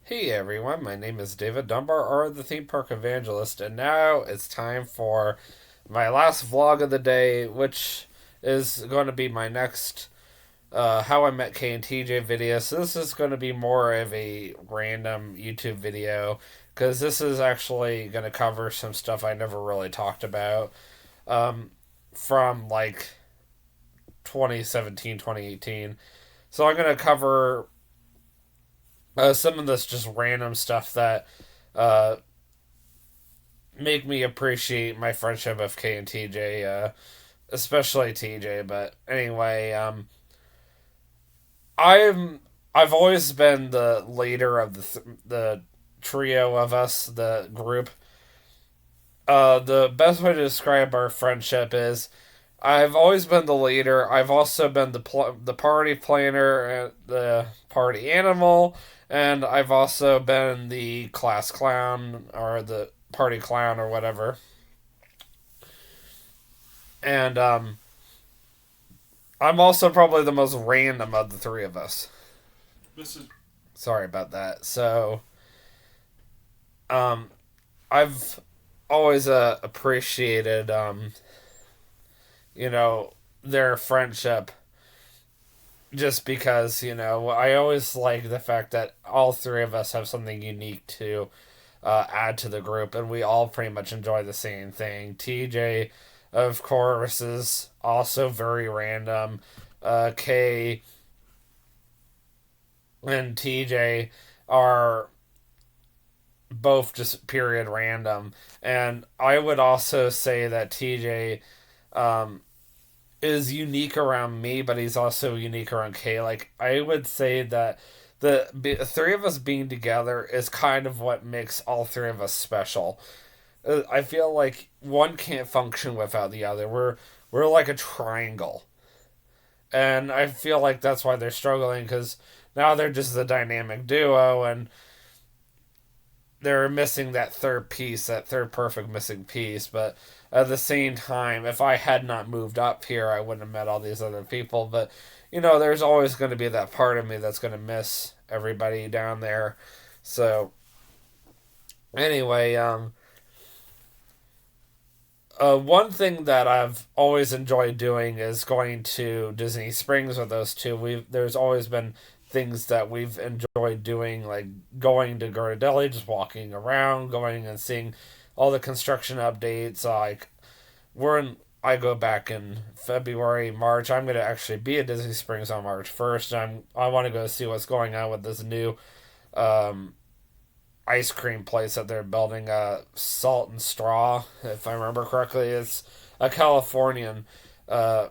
Hey everyone, my name is David Dunbar, or the Theme Park Evangelist, and now it's time for my last vlog of the day, which is going to be my next How I Met Kay and TJ video. So this is going to be more of a random YouTube video, because this is actually going to cover some stuff I never really talked about um, from like 2017, 2018. So I'm going to cover some of this just random stuff that uh, make me appreciate my friendship with K and TJ, especially TJ. But anyway, I'm I've always been the leader of the trio of us, the group. The best way to describe our friendship is I've always been the leader. I've also been the party planner and the party animal, and I've also been the class clown or the party clown or whatever. And I'm also probably the most random of the three of us. This is Sorry about that. So, um, I've always appreciated you know, their friendship just because, I always like the fact that all three of us have something unique to add to the group, and we all pretty much enjoy the same thing. TJ, of course, is also very random. Kay and TJ are both just period random. And I would also say that TJ um, is unique around me, but he's also unique around Kay. Like, I would say that the three of us being together is kind of what makes all three of us special. I feel like one can't function without the other. We're like a triangle, and I feel like that's why they're struggling because now they're just a dynamic duo, and they're missing that third piece, that third perfect missing piece. But at the same time, if I had not moved up here, I wouldn't have met all these other people. But there's always going to be that part of me that's going to miss everybody down there. So anyway, one thing that I've always enjoyed doing is going to Disney Springs with those two. There's always been things that we've enjoyed doing, like going to Ghirardelli, just walking around, going and seeing all the construction updates. Like we're in, I go back in February, March. I'm gonna actually be at Disney Springs on March 1st. I want to go see what's going on with this new um, ice cream place that they're building, Salt and Straw, if I remember correctly. It's a Californian uh,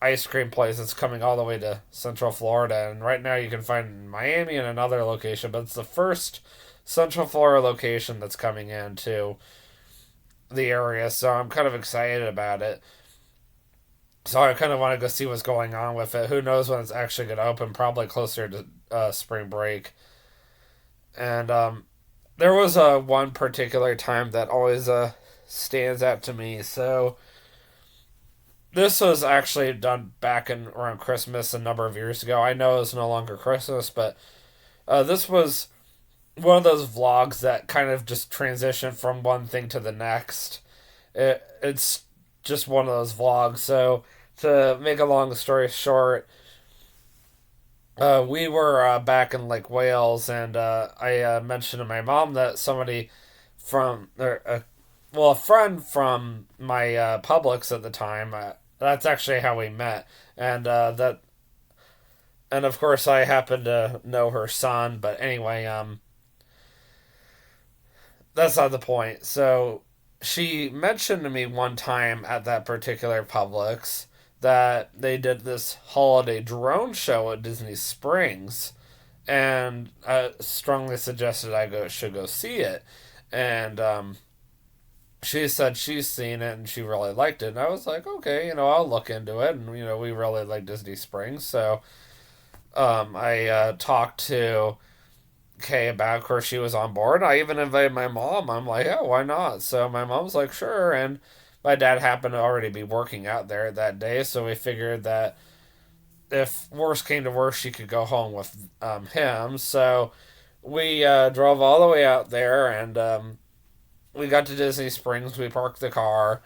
ice cream place that's coming all the way to Central Florida. And right now you can find it in Miami and another location, but it's the first Central Florida location that's coming into the area. So I'm kind of excited about it. So I kind of want to go see what's going on with it. Who knows when it's actually going to open? Probably closer to spring break. And there was one particular time that always stands out to me. So this was actually done back in around Christmas a number of years ago. I know it's no longer Christmas, but this was one of those vlogs that kind of just transitioned from one thing to the next. It's just one of those vlogs. So to make a long story short, we were back in like Wales, and I mentioned to my mom that somebody from a friend from my Publix at the time. That's actually how we met, and and of course I happen to know her son. But anyway, that's not the point. So she mentioned to me one time at that particular Publix that they did this holiday drone show at Disney Springs, and strongly suggested I should go see it. And she said she's seen it and she really liked it. And I was like, okay, I'll look into it. And we really like Disney Springs, so I talked to Kay about. Of course, she was on board. I even invited my mom. I'm like, yeah, why not? So my mom's like, sure. And my dad happened to already be working out there that day, so we figured that if worst came to worst, she could go home with him. So we drove all the way out there, and we got to Disney Springs. We parked the car,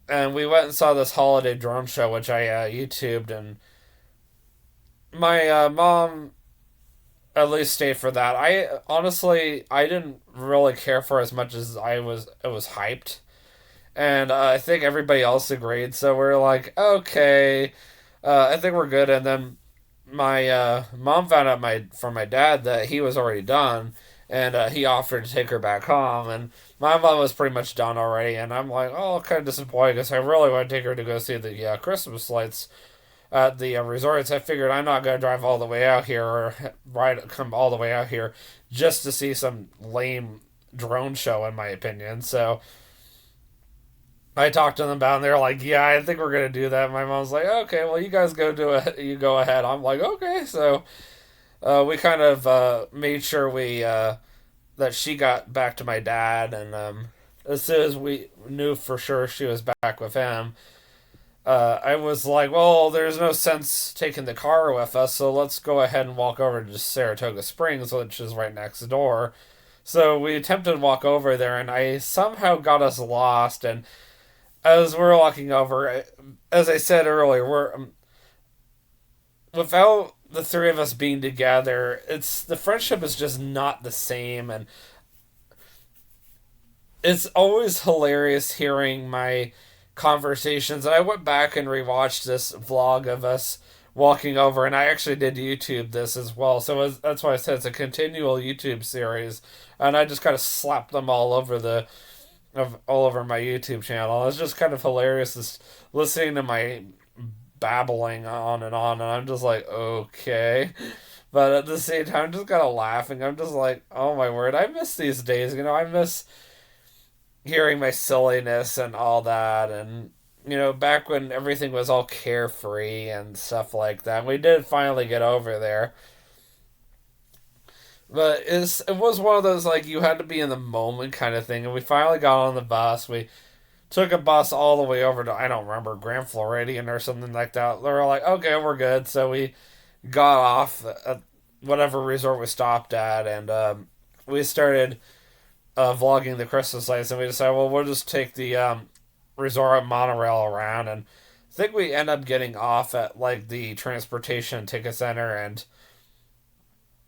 and we went and saw this holiday drone show, which I YouTubed. And my mom at least stayed for that. I honestly I didn't really care for as much as I was. It was hyped, and I think everybody else agreed. So we're like, okay, I think we're good. And then my mom found out from my dad that he was already done, and he offered to take her back home. And my mom was pretty much done already, and I'm like, oh, kind of disappointed because I really want to take her to go see the Christmas lights at the resorts. I figured I'm not gonna drive all the way out here or come all the way out here just to see some lame drone show, in my opinion. So I talked to them about it, and they're like, "Yeah, I think we're gonna do that." My mom's like, "Okay, well, you guys go do it. You go ahead." I'm like, "Okay." So we kind of made sure we that she got back to my dad, and as soon as we knew for sure she was back with him, I was like, "Well, there's no sense taking the car with us, so let's go ahead and walk over to Saratoga Springs, which is right next door." So we attempted to walk over there, and I somehow got us lost, and as we're walking over, as I said earlier, we're without the three of us being together, it's the friendship is just not the same, and it's always hilarious hearing my conversations. And I went back and rewatched this vlog of us walking over, and I actually did YouTube this as well. So that's why I said it's a continual YouTube series, and I just kind of slapped them all over all over my YouTube channel. It's just kind of hilarious just listening to my babbling on, and I'm just like, okay. But at the same time, I'm just kind of laughing. I'm just like, oh my word, I miss these days. I miss hearing my silliness and all that. And, back when everything was all carefree and stuff like that. We did finally get over there. But it was one of those, like, you had to be in the moment kind of thing. And we finally got on the bus. We took a bus all the way over to, I don't remember, Grand Floridian or something like that. They were like, okay, we're good. So we got off at whatever resort we stopped at, and we started vlogging the Christmas lights, and we decided, well, we'll just take the resort monorail around, and I think we end up getting off at like the transportation ticket center, and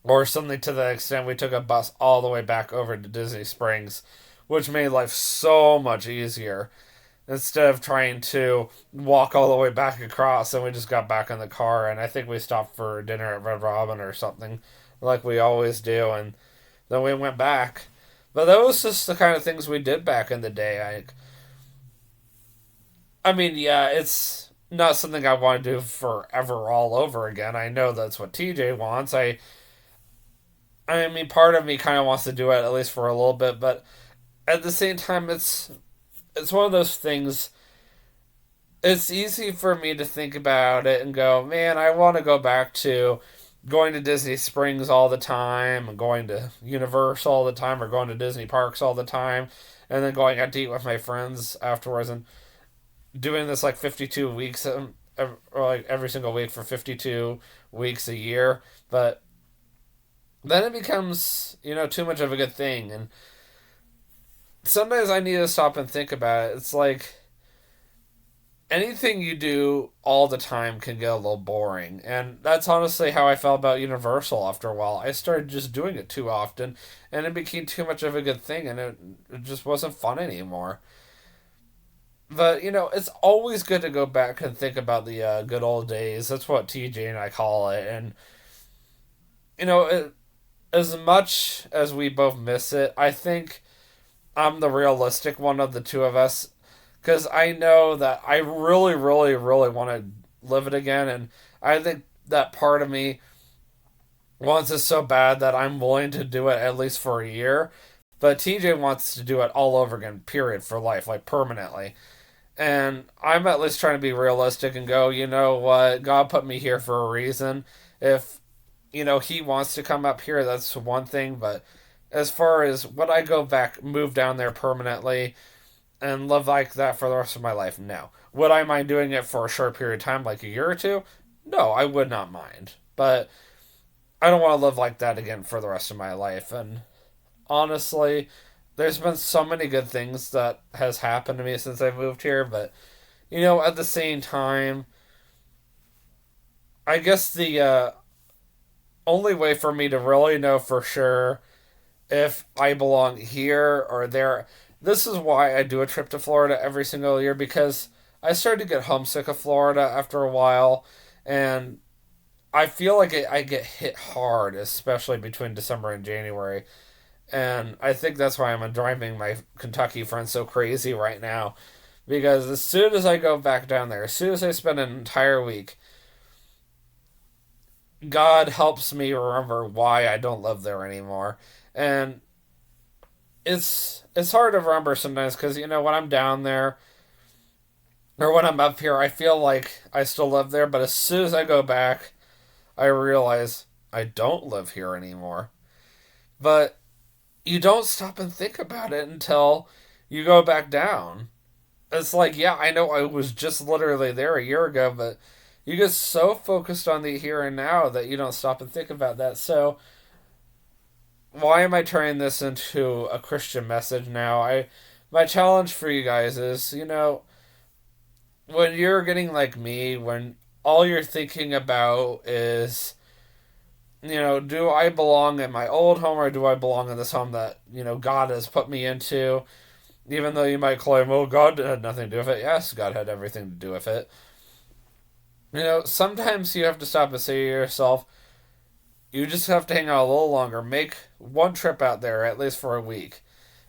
or something to the extent we took a bus all the way back over to Disney Springs, which made life so much easier instead of trying to walk all the way back across. And we just got back in the car, and I think we stopped for dinner at Red Robin or something like we always do, and then we went back. But that was just the kind of things we did back in the day. I mean, yeah, it's not something I want to do forever all over again. I know that's what TJ wants. I mean, part of me kind of wants to do it at least for a little bit, but at the same time, it's one of those things. It's easy for me to think about it and go, man, I want to go back to going to Disney Springs all the time, and going to Universal all the time, or going to Disney parks all the time, and then going out to eat with my friends afterwards, and doing this like 52 weeks, or like every single week for 52 weeks a year. But then it becomes, too much of a good thing. And sometimes I need to stop and think about it. It's like anything you do all the time can get a little boring. And that's honestly how I felt about Universal after a while. I started just doing it too often, and it became too much of a good thing, and it just wasn't fun anymore. But, it's always good to go back and think about the good old days. That's what TJ and I call it. And, as much as we both miss it, I think I'm the realistic one of the two of us, because I know that I really, really, really want to live it again, and I think that part of me wants it so bad that I'm willing to do it at least for a year. But TJ wants to do it all over again, period, for life, like permanently. And I'm at least trying to be realistic and go, you know what, God put me here for a reason. If, He wants to come up here, that's one thing, but as far as would I go back, move down there permanently, and live like that for the rest of my life? No. Would I mind doing it for a short period of time, like a year or two? No, I would not mind. But I don't want to live like that again for the rest of my life. And honestly, there's been so many good things that has happened to me since I moved here, but at the same time, I guess the only way for me to really know for sure if I belong here or there. This is why I do a trip to Florida every single year, because I started to get homesick of Florida after a while, and I feel like I get hit hard, especially between December and January. And I think that's why I'm driving my Kentucky friends so crazy right now. Because as soon as I go back down there, as soon as I spend an entire week, God helps me remember why I don't live there anymore. And it's hard to remember sometimes because when I'm down there or when I'm up here, I feel like I still live there. But as soon as I go back, I realize I don't live here anymore. But you don't stop and think about it until you go back down. It's like, yeah, I know I was just literally there a year ago, but you get so focused on the here and now that you don't stop and think about that. So, why am I turning this into a Christian message now? My challenge for you guys is, when you're getting like me, when all you're thinking about is, do I belong in my old home or do I belong in this home that, God has put me into? Even though you might claim, well, God had nothing to do with it. Yes, God had everything to do with it. Sometimes you have to stop and say to yourself, you just have to hang out a little longer. Make one trip out there, at least for a week.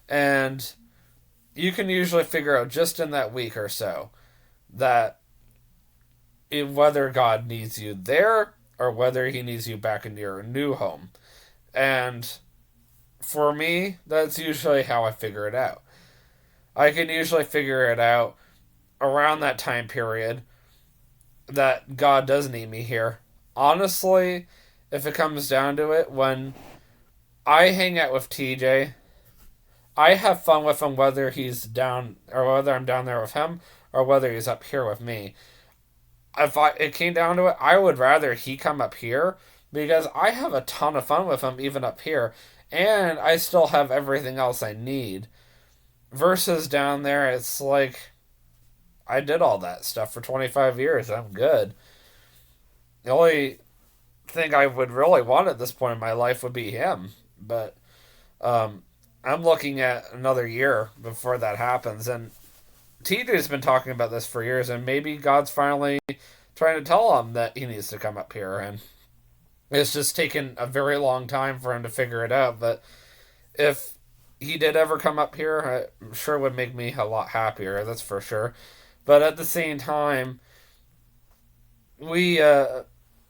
And you can usually figure out just in that week or so that whether God needs you there or whether he needs you back in your new home. And for me, that's usually how I figure it out. I can usually figure it out around that time period that God does need me here. Honestly, if it comes down to it, when I hang out with TJ, I have fun with him whether he's down or whether I'm down there with him or whether he's up here with me. If it came down to it, I would rather he come up here because I have a ton of fun with him even up here, and I still have everything else I need. Versus down there, it's like I did all that stuff for 25 years. I'm good. The only thing I would really want at this point in my life would be him, but um, I'm looking at another year before that happens, and TJ's been talking about this for years, and maybe God's finally trying to tell him that he needs to come up here, and it's just taken a very long time for him to figure it out. But if he did ever come up here, I'm sure it would make me a lot happier. That's for sure. But at the same time, we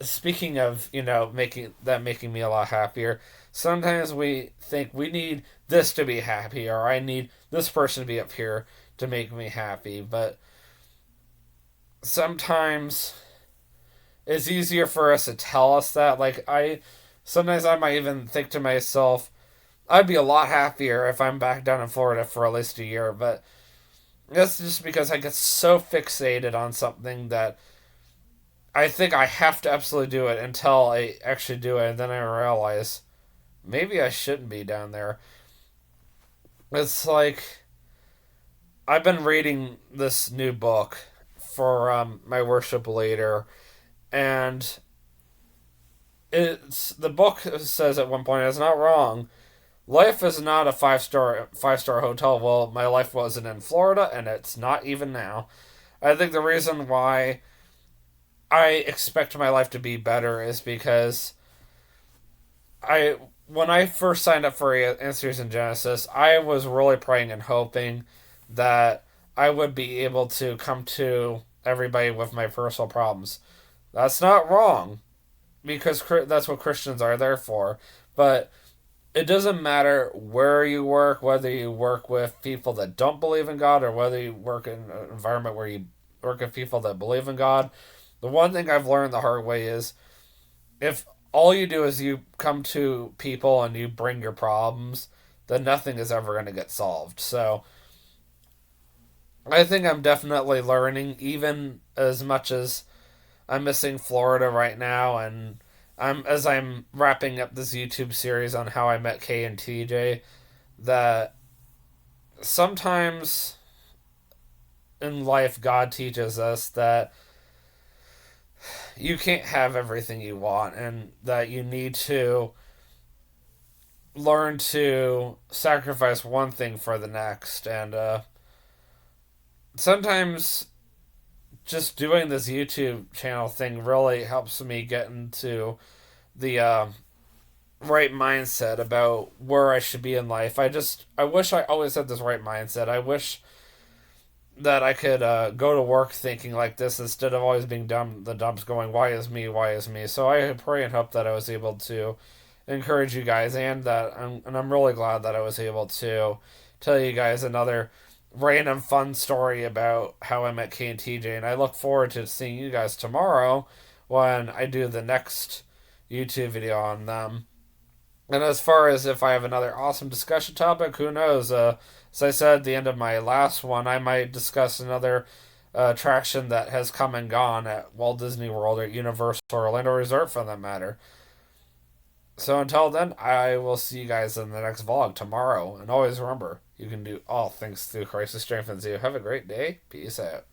speaking of making me a lot happier. Sometimes we think we need this to be happy, or I need this person to be up here to make me happy. But sometimes it's easier for us to tell us that. Sometimes I might even think to myself, I'd be a lot happier if I'm back down in Florida for at least a year. But that's just because I get so fixated on something that I think I have to absolutely do it until I actually do it, and then I realize maybe I shouldn't be down there. It's like I've been reading this new book for my worship leader, and the book says at one point, it's not wrong. Life is not a five star hotel. Well, my life wasn't in Florida, and it's not even now. I think the reason why I expect my life to be better is because I when I first signed up for Answers in Genesis, I was really praying and hoping that I would be able to come to everybody with my personal problems. That's not wrong because that's what Christians are there for. But it doesn't matter where you work, whether you work with people that don't believe in God or whether you work in an environment where you work with people that believe in God. The one thing I've learned the hard way is if all you do is you come to people and you bring your problems, then nothing is ever going to get solved. So I think I'm definitely learning, even as much as I'm missing Florida right now, and I'm wrapping up this YouTube series on how I met Kay and TJ, that sometimes in life God teaches us that you can't have everything you want, and that you need to learn to sacrifice one thing for the next. And sometimes just doing this YouTube channel thing really helps me get into the right mindset about where I should be in life. I wish I always had this right mindset. I wish that I could go to work thinking like this instead of always being dumb in the dumps going, why is me, why is me. So I pray and hope that I was able to encourage you guys, and I'm really glad that I was able to tell you guys another random fun story about how I met K and TJ, and I look forward to seeing you guys tomorrow when I do the next YouTube video on them. And as far as if I have another awesome discussion topic, who knows? As I said at the end of my last one, I might discuss another attraction that has come and gone at Walt Disney World or Universal or Orlando Resort for that matter. So until then, I will see you guys in the next vlog tomorrow. And always remember, you can do all things through Christ who strengthens you. Have a great day. Peace out.